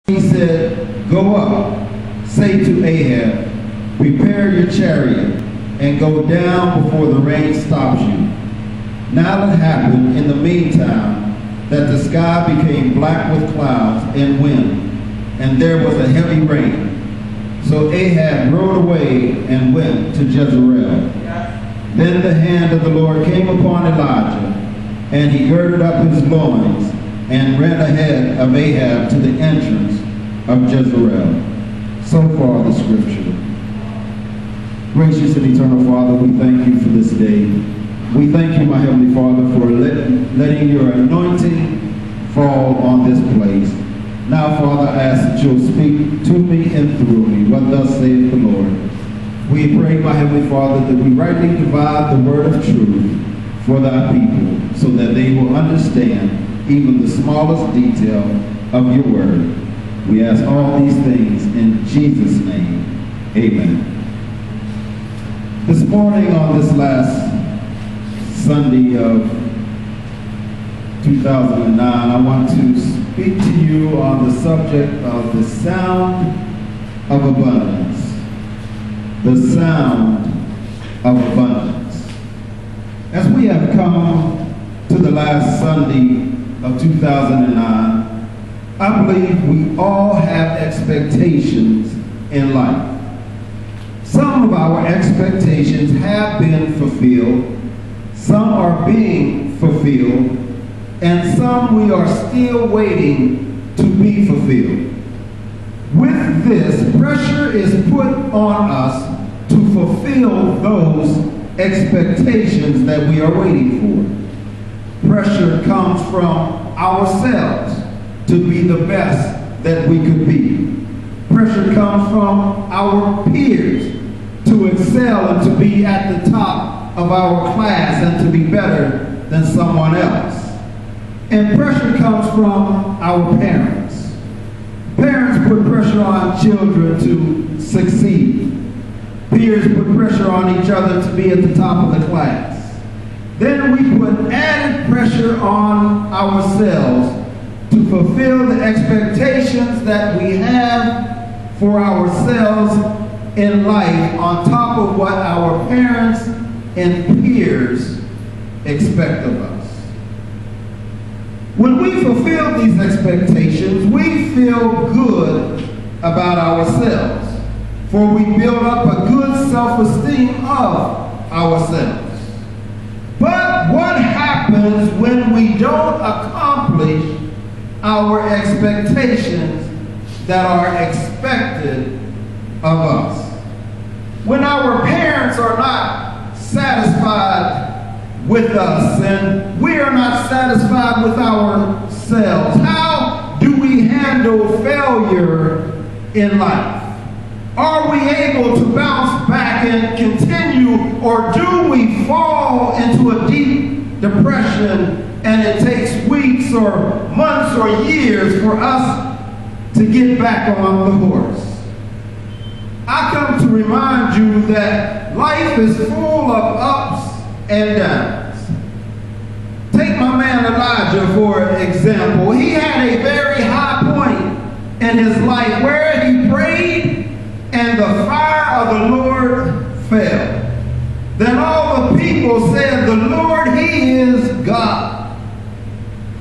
He said, "Go up, say to Ahab, prepare your chariot, and go down before the rain stops you." Now it happened in the meantime that the sky became black with clouds and wind, and there was a heavy rain. So Ahab rode away and went to Jezreel. Then the hand of the Lord came upon Elijah, and he girded up his loins and ran ahead of Ahab to the entrance of Jezreel. So far the scripture. Gracious and eternal Father, we thank you for this day. We thank you, my Heavenly Father, for letting your anointing fall on this place. Now, Father, I ask that you'll speak to me and through me. What thus saith the Lord. We pray, my Heavenly Father, that we rightly divide the word of truth for thy people, so that they will understand even the smallest detail of your word. We ask all these things in Jesus' name. Amen. This morning, on this last Sunday of 2009, I want to speak to you on the subject of the sound of abundance. The sound of abundance. As we have come to the last Sunday of 2009, I believe we all have expectations in life. Some of our expectations have been fulfilled, some are being fulfilled, and some we are still waiting to be fulfilled. With this, pressure is put on us to fulfill those expectations that we are waiting for. Pressure comes from ourselves to be the best that we could be. Pressure comes from our peers to excel and to be at the top of our class and to be better than someone else. And pressure comes from our parents. Parents put pressure on children to succeed. Peers put pressure on each other to be at the top of the class. Then we put added pressure on ourselves to fulfill the expectations that we have for ourselves in life on top of what our parents and peers expect of us. When we fulfill these expectations, we feel good about ourselves, for we build up a good self-esteem of ourselves. But what happens when we don't accomplish our expectations that are expected of us? When our parents are not satisfied with us and we are not satisfied with ourselves, how do we handle failure in life? Are we able to bounce back and continue, or do we fall into a deep depression and it takes weeks or months or years for us to get back on the horse? I come to remind you that life is full of ups and downs. Take my man Elijah, for example. He had a very high point in his life where he prayed and the fire of the Lord fell. Then all the people said, "The Lord, he is God."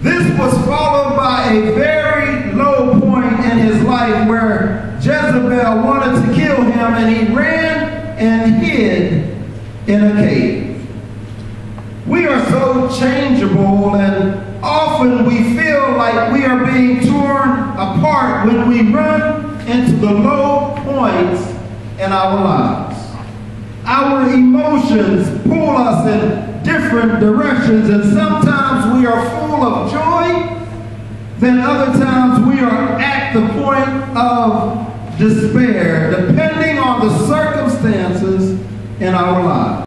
This was followed by a very low point in his life where Jezebel wanted to kill him, and he ran and hid in a cave. We are so changeable, and often we feel like we are being torn apart when we run into the low points in our lives. Our emotions pull us in different directions, and sometimes we are full of joy, then other times we are at the point of despair, depending on the circumstances in our lives.